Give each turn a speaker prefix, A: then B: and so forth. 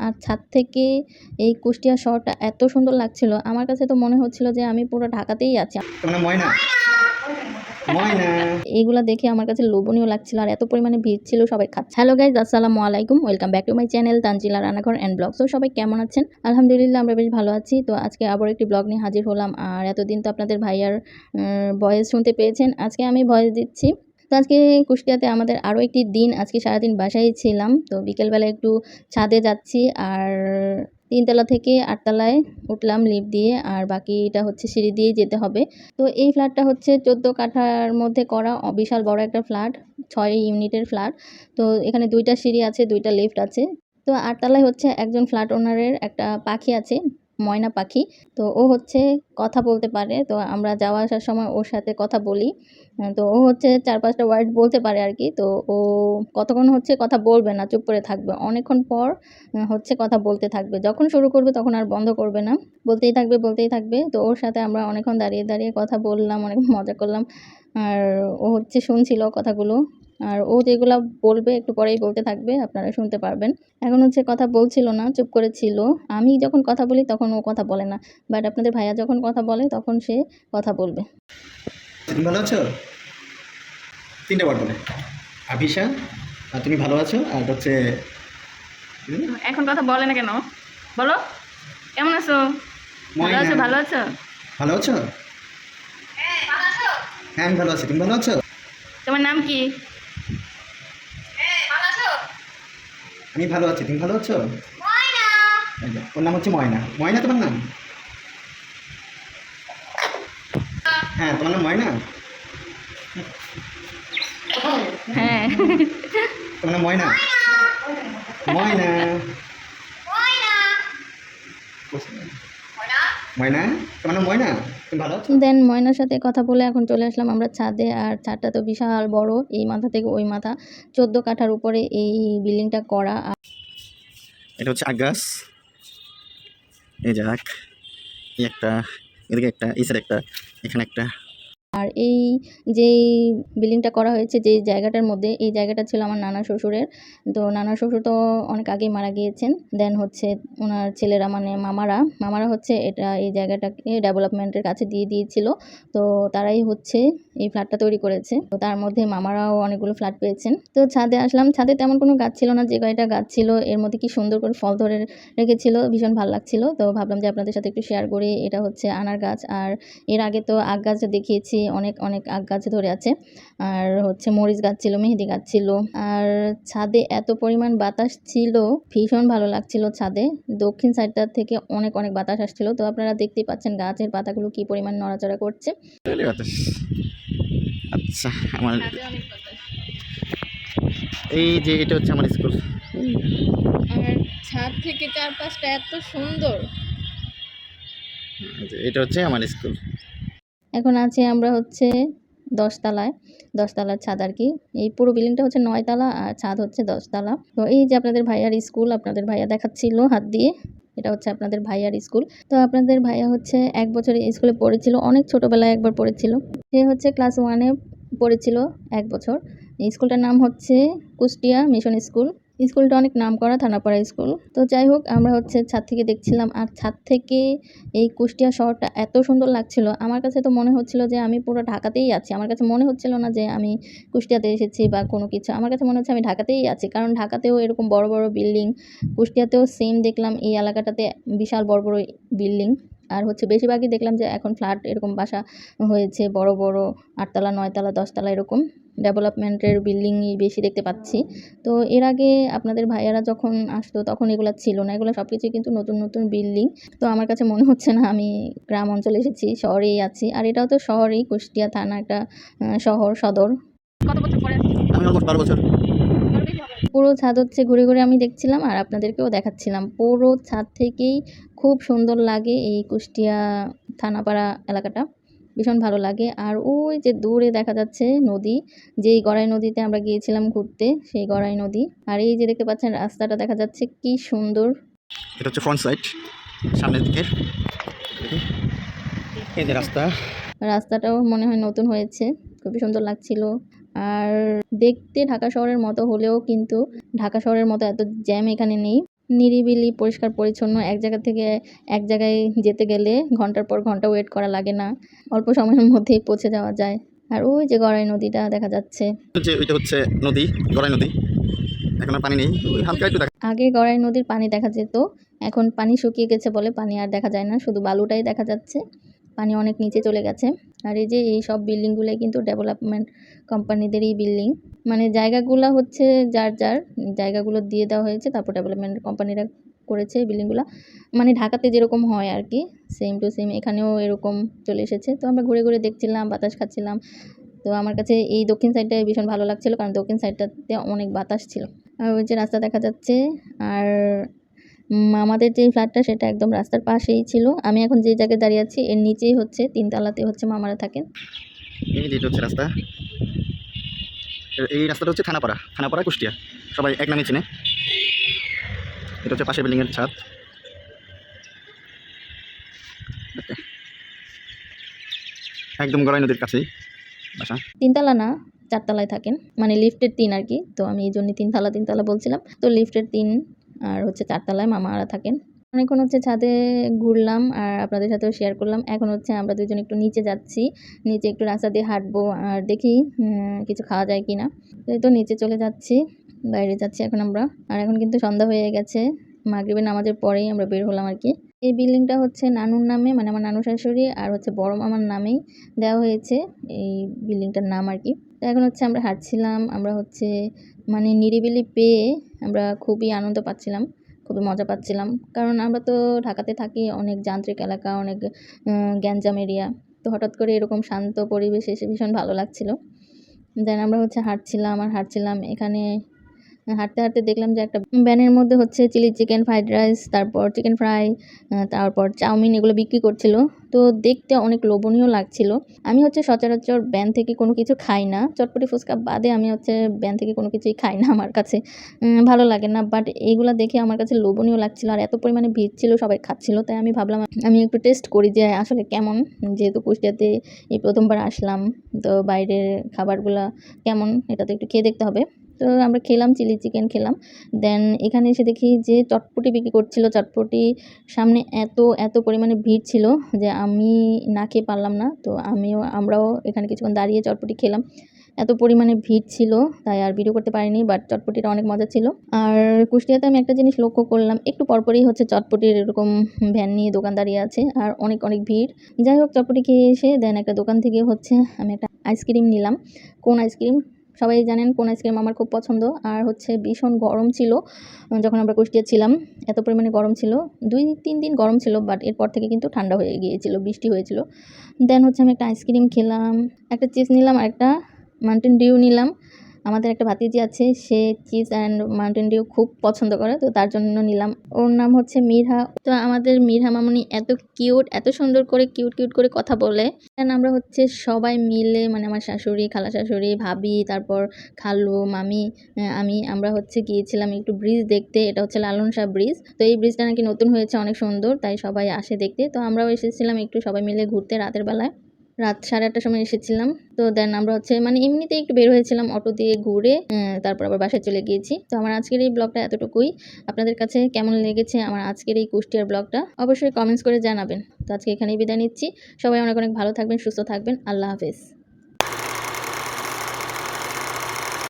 A: আর ছাদ থেকে এই কুষ্টিয়া শহরটা এত সুন্দর লাগছিল, আমার কাছে তো মনে হচ্ছিল যে আমি পুরো ঢাকাতেই আছি। এইগুলা দেখে আমার কাছে লোভনীয় লাগছিল, আর এত পরিমাণে ভিড় ছিল, সবাই খাচ্ছে। হ্যালো গাইজ, আসসালামু আলাইকুম, welcome back to my channel Tanjila Rannaghor and blog. তো সবাই কেমন আছেন? আলহামদুলিল্লাহ আমরা বেশ ভালো আছি। তো আজকে আবার একটি ব্লগ নিয়ে হাজির হলাম। আর এতদিন তো আপনাদের ভাইয়ার ভয়েস শুনতে পেয়েছেন, আজকে আমি ভয়েস দিচ্ছি। তো আজকে কুষ্টিয়াতে আমাদের আরও একটি দিন, আজকে সারাদিন বাসায় ছিলাম। তো বিকেলবেলা একটু ছাদে যাচ্ছি, আর 3 তলা থেকে 8 তলায় উঠলাম লিফট দিয়ে, আর বাকিটা হচ্ছে সিঁড়ি দিয়েই যেতে হবে। তো এই ফ্ল্যাটটা হচ্ছে 14 কাঠার মধ্যে করা, বিশাল বড় একটা ফ্ল্যাট, 6 ইউনিটের ফ্ল্যাট। তো এখানে 2টা সিঁড়ি আছে, 2টা লিফট আছে। তো 8 তলায় হচ্ছে একজন ফ্ল্যাট ওনারের একটা পাখি আছে, ময়না পাখি। তো ও হচ্ছে কথা বলতে পারে, তো আমরা যাওয়া আসার সময় ওর সাথে কথা বলি। তো ও হচ্ছে 4-5টা ওয়ার্ড বলতে পারে আর কি। তো ও কতক্ষণ হচ্ছে কথা বলবে না, চুপ করে থাকবে, অনেকক্ষণ পর হচ্ছে কথা বলতে থাকবে। যখন শুরু করবে তখন আর বন্ধ করবে না, বলতেই থাকবে বলতেই থাকবে। তো ওর সাথে আমরা অনেকক্ষণ দাঁড়িয়ে দাঁড়িয়ে কথা বললাম, অনেক মজা করলাম। আর ও হচ্ছে শুনছিল কথাগুলো, আর ও যেগুলো বলবে একটু পরেই বলতে থাকবে, আপনারা শুনতে পারবেন। এখন হচ্ছে কথা বলছিল না, চুপ করে ছিল। আমি যখন কথা বলি তখন ও কথা বলে না, বাট আপনাদের ভাইয়া যখন কথা বলে তখন সে কথা বলবে।
B: তুমি ভালো আছো? 3টে ওয়ার্ড বলে। আভিশা, আর তুমি ভালো আছো? আর হচ্ছে
A: এখন কথা বলে না কেন? বলো, কেমন আছো? ভালো আছো? ভালো আছো?
B: ভালো আছো? হ্যাঁ আমি ভালো আছি, তুমি ভালো আছো?
A: তোমার নাম কি?
B: আমি ভালো আছি, তুমি ভালো আছো? ওর নাম হচ্ছে ময়না। ময়না তোমার নাম? হ্যাঁ তোমার নাম ময়না?
A: হ্যাঁ।
B: তোমার নাম ময়না? ময়না ময়না, তোমার নাম ময়না? তুমি ভালো আছো?
A: দেন ময়নার সাথে কথা বলে এখন চলে আসলাম আমরা ছাদে। আর ছাদটা তো বিশাল বড়, এই মাথা থেকে ওই মাথা, 14 কাঠার উপরে এই বিল্ডিংটা করা।
B: এটা হচ্ছে আগাস, এই যাক, এই একটা, এদিকে একটা, এই সাইড একটা, এখানে একটা।
A: আর এই যেই বিল্ডিংটা করা হয়েছে যে জায়গাটার মধ্যে, এই জায়গাটা ছিল আমার নানা শ্বশুরের। তো নানা শ্বশুর তো অনেক আগেই মারা গিয়েছেন। দেন হচ্ছে ওনার ছেলেরা, মানে মামারা হচ্ছে এই জায়গাটাকে ডেভেলপমেন্টের কাছে দিয়ে দিয়েছিল। তো তারাই হচ্ছে এই ফ্ল্যাটটা তৈরি করেছে। তো তার মধ্যে মামারাও অনেকগুলো ফ্ল্যাট পেয়েছেন। তো ছাদে আসলাম, ছাদে তেমন কোনো গাছ ছিল না, যে কয়টা গাছ ছিল এর মধ্যে কি সুন্দর করে ফল ধরে রেখেছিল, ভীষণ ভালো লাগছিল। তো ভাবলাম যে আপনাদের সাথে একটু শেয়ার করি। এটা হচ্ছে আনার গাছ, আর এর আগে তো আগ গাছ দেখিয়েছি, অনেক অনেক আগ গাছ ধরে আছে। আর হচ্ছে মরিচ গাছ ছিল, মেহেদি গাছ ছিল। আর ছাদে এত পরিমাণ বাতাস ছিল, ভীষণ ভালো লাগছিল ছাদে। দক্ষিণ সাইডটা থেকে অনেক অনেক বাতাস আসছিল। তো আপনারা দেখতেই পাচ্ছেন গাছের পাতাগুলো কি পরিমাণ নড়াচড়া করছে।
B: আচ্ছা, আমার এই যে এটা হচ্ছে আমার স্কুল।
A: আর ছাদ থেকে চারপাশটা এত সুন্দর।
B: এটা হচ্ছে আমার স্কুল।
A: এখন আছে আমরা হচ্ছে 10 তলায়, 10 তলার ছাদ আর কি। এই পুরো বিল্ডিংটা হচ্ছে 9 তলা, আর ছাদ হচ্ছে 10 তলা। তো এই যে আপনাদের ভাইয়ার স্কুল, আপনাদের ভাইয়া দেখাচ্ছিল হাত দিয়ে, এটা হচ্ছে আপনাদের ভাইয়ার স্কুল। তো আপনাদের ভাইয়া হচ্ছে 1 বছর এই স্কুলে পড়েছিল, অনেক ছোটবেলায় একবার পড়েছিল। সে হচ্ছে ক্লাস 1-এ পড়েছিল 1 বছর। এই স্কুলটার নাম হচ্ছে কুষ্টিয়া মিশন স্কুল। স্কুলটা অনেক নামকরা, থানাপাড়া স্কুল। তো যাই হোক, আমরা হচ্ছে ছাদ থেকে দেখছিলাম, আর ছাদ থেকে এই কুষ্টিয়া শহরটা এত সুন্দর লাগছিল, আমার কাছে তো মনে হচ্ছিল যে আমি পুরো ঢাকাতেই আছি। আমার কাছে মনে হচ্ছিল না যে আমি কুষ্টিয়াতে এসেছি বা কোনো কিছু, আমার কাছে মনে হচ্ছে আমি ঢাকাতেই আছি। কারণ ঢাকাতেও এরকম বড় বড় বিল্ডিং, কুষ্টিয়াতেও সেম দেখলাম এই এলাকাটাতে বিশাল বড় বড় বিল্ডিং। আর হচ্ছে বেশিরভাগই দেখলাম যে এখন ফ্ল্যাট এরকম বাসা হয়েছে, বড় বড় 8 তলা 9 তলা 10 তলা এরকম ডেভেলপমেন্টের বিল্ডিংই বেশি দেখতে পাচ্ছি। তো এর আগে আপনাদের ভাইয়ারা যখন আসতো তখন এগুলো ছিল না, এগুলো সব কিছুই কিন্তু নতুন নতুন বিল্ডিং। তো আমার কাছে মনে হচ্ছে না আমি গ্রাম অঞ্চলে এসেছি, শহরেই আছি। আর এটাও তো শহরেই, কুষ্টিয়া থানা একটা শহর সদর। কত বছর পরে?
B: আমি অলমোস্ট 12 বছর।
A: পুরো ছাদ হচ্ছে ঘুরে ঘুরে আমি দেখছিলাম, আর আপনাদেরকেও দেখাচ্ছিলাম। পুরো ছাদ থেকেই খুব সুন্দর লাগে এই কুষ্টিয়া থানাপাড়া এলাকাটা, ভীষণ ভালো লাগে। আর ওই যে দূরে দেখা যাচ্ছে নদী, যেই গড়াই নদীতে আমরা গিয়েছিলাম ঘুরতে, সেই গড়াই নদী। আর এই যে দেখতে পাচ্ছেন রাস্তাটা দেখা যাচ্ছে, কি সুন্দর।
B: এটা হচ্ছে ফ্রন্ট সাইড, সামনের দিকের এই যে
A: রাস্তাটাও মনে হয় নতুন হয়েছে, খুবই সুন্দর লাগছিল। আর দেখতে ঢাকা শহরের মতো হলেও কিন্তু ঢাকা শহরের মতো এত জ্যাম এখানে নেই। নিরিবিলি পরিষ্কার পরিচ্ছন্ন, এক জায়গা থেকে এক জায়গায় যেতে গেলে ঘন্টার পর ঘন্টা ওয়েট করা লাগে না, অল্প সময়ের মধ্যেই পৌঁছে যাওয়া যায়। আর ওই যে গড়াই নদীটা দেখা যাচ্ছে।
B: ওইটা হচ্ছে নদী, গড়াই নদী। এখন আর পানি নেই, ওই হালকা একটু দেখা।
A: আগে গড়াই নদীর পানি দেখা যেত, এখন পানি শুকিয়ে গেছে বলে পানি আর দেখা যায় না, শুধু বালুটাই দেখা যাচ্ছে। পানি অনেক নিচে চলে গেছে। আর এই যে এই সব বিল্ডিংগুলোই কিন্তু ডেভেলপমেন্ট কোম্পানিদেরই বিল্ডিং, মানে জায়গাগুলো হচ্ছে যার যার জায়গাগুলো দিয়ে দেওয়া হয়েছে, তারপর ডেভেলপমেন্ট কোম্পানিরা করেছে বিল্ডিংগুলো। মানে ঢাকাতে যেরকম হয় আর কি, সেম টু সেম এখানেও এরকম চলে এসেছে। তো আমরা ঘুরে ঘুরে দেখছিলাম, বাতাস খাচ্ছিলাম। তো আমার কাছে এই দক্ষিণ সাইডটাই ভীষণ ভালো লাগছিল, কারণ দক্ষিণ সাইডটাতে অনেক বাতাস ছিল। আর ওই যে রাস্তা দেখা যাচ্ছে। আর আমাদের যে ফ্ল্যাটটা সেটা একদম রাস্তার পাশেই ছিল। আমি এখন যে জায়গায় দাঁড়িয়ে আছি এর নিচেই হচ্ছে 3 তলাতে হচ্ছে মামারা থাকেন।
B: এই যে এটা হচ্ছে রাস্তা, এই রাস্তাটা হচ্ছে থানাপাড়া কুষ্টিয়া, সবাই এক নামে চিনে। এটা হচ্ছে পাশের বিল্ডিংয়ের ছাদ। একদম গড়াই নদীর কাছেই বাসা।
A: 3 তলা না, 4 তলায় থাকেন, মানে লিফটের 3 আর কি। তো আমি এই জন্য 3 তলা বলছিলাম। তো লিফটের 3 আর হচ্ছে 4 তলায় মামারা থাকেন। অনেকক্ষণ হচ্ছে ছাদে ঘুরলাম আর আপনাদের সাথেও শেয়ার করলাম। এখন হচ্ছে আমরা দুজন একটু নিচে যাচ্ছি, নিচে একটু রাস্তা দিয়ে হাঁটবো আর দেখি কিছু খাওয়া যায় কিনা। তো নিচে চলে যাচ্ছি, বাইরে যাচ্ছি এখন আমরা। আর এখন কিন্তু সন্ধ্যা হয়ে গেছে, মাগরিবের নামাজের পরেই আমরা বের হলাম আর কি। এই বিল্ডিংটা হচ্ছে নানুর নামে, মানে আমার নানু শাশুড়ি আর হচ্ছে বড় মামার নামেই দেওয়া হয়েছে এই বিল্ডিংটার নাম আর কি। তো এখন হচ্ছে আমরা হাঁটছিলাম, আমরা হচ্ছে মানে নিরিবিলি পেয়ে আমরা খুবই আনন্দ পাচ্ছিলাম, খুবই মজা পাচ্ছিলাম। কারণ আমরা তো ঢাকাতে থাকি, অনেক যান্ত্রিক এলাকা, অনেক গ্যাঞ্জাম এরিয়া। তো হঠাৎ করে এরকম শান্ত পরিবেশে এসে ভীষণ ভালো লাগছিল। দেন আমরা হচ্ছে হাঁটছিলাম এখানে। হাঁটতে হাঁটতে দেখলাম যে একটা ভ্যানের মধ্যে হচ্ছে চিলি চিকেন, ফ্রাইড রাইস, তারপর চিকেন ফ্রাই, তারপর চাউমিন এগুলো বিক্রি করছিল। তো দেখতে অনেক লোভনীয় লাগছিল। আমি হচ্ছে সচরাচর ভ্যান থেকে কোনো কিছু খাই না, চটপটি ফুচকা বাদে আমি হচ্ছে ভ্যান থেকে কোনো কিছুই খাই না, আমার কাছে ভালো লাগে না। বাট এইগুলা দেখে আমার কাছে লোভনীয় লাগছিল, আর এত পরিমাণে ভিড় ছিল, সবাই খাচ্ছিল। তাই আমি ভাবলাম আমি একটু টেস্ট করি যে আসলে কেমন, যেহেতু কুষ্টিয়াতে এই প্রথমবার আসলাম, তো বাইরের খাবারগুলা কেমন এটা তো একটু খেয়ে দেখতে হবে। তো আমরা খেলাম, চিলি চিকেন খেলাম। দেন এখানে এসে দেখি যে চটপটি বিক্রি করছিল। চটপটি সামনে এত পরিমাণে ভিড় ছিল যে আমি না খেয়ে পারলাম না। তো আমরাও এখানে কিছুক্ষণ দাঁড়িয়ে চটপটি খেলাম। এত পরিমাণে ভিড় ছিল তাই আর ভিডিও করতে পারিনি, বাট চটপটিটা অনেক মজা ছিল। আর কুষ্টিয়াতে আমি একটা জিনিস লক্ষ্য করলাম, একটু পরপরই হচ্ছে চটপটির এরকম ভ্যান নিয়ে দোকান দাঁড়িয়ে আছে, আর অনেক ভিড়। যাই হোক, চটপটি খেয়ে এসে দেন একটা দোকান থেকে হচ্ছে আমি একটা আইসক্রিম নিলাম। কোন আইসক্রিম সবাই জানেন, কোন আইসক্রিম আমার খুব পছন্দ। আর হচ্ছে ভীষণ গরম ছিল যখন আমরা কুষ্টিয়া ছিলাম, এত পরিমাণে গরম ছিল, 2-3 দিন গরম ছিল, বাট এরপর থেকে কিন্তু ঠান্ডা হয়ে গিয়েছিল, বৃষ্টি হয়েছিল। দেন হচ্ছে আমি একটা আইসক্রিম খেলাম, একটা চিজ নিলাম, আর একটা মাউন্টেন ডিউ নিলাম। আমাদের একটা ভাতিজি আছে, সে চিজ অ্যান্ড মাউন্টেন ডিউ খুব পছন্দ করে, তো তার জন্য নিলাম। ওর নাম হচ্ছে মিরহা। তো আমাদের মিরহা মামুনি এত কিউট, এত সুন্দর করে কিউট করে কথা বলে। দেন আমরা হচ্ছে সবাই মিলে, মানে আমার শাশুড়ি, খালা শাশুড়ি, ভাবি, তারপর খালু, মামি, আমরা হচ্ছে গিয়েছিলাম একটু ব্রিজ দেখতে। এটা হচ্ছে লালন শাহ ব্রিজ। তো এই ব্রিজটা নাকি নতুন হয়েছে, অনেক সুন্দর, তাই সবাই আসে দেখতে। তো আমরাও এসেছিলাম একটু সবাই মিলে ঘুরতে রাতের বেলায়, রাত 8:30টার সময় এসেছিলাম। তো দেন আমরা হচ্ছে মানে এমনিতেই একটু বের হয়েছিলাম অটো দিয়ে ঘুরে, তারপর আবার বাসায় চলে গিয়েছি। তো আমার আজকের এই ব্লগটা এতটুকুই। আপনাদের কাছে কেমন লেগেছে আমার আজকের এই কুষ্টিয়ার ব্লগটা অবশ্যই কমেন্টস করে জানাবেন। তো আজকে এখানেই বিদায় নিচ্ছি। সবাই অনেক ভালো থাকবেন, সুস্থ থাকবেন। আল্লাহ হাফেজ।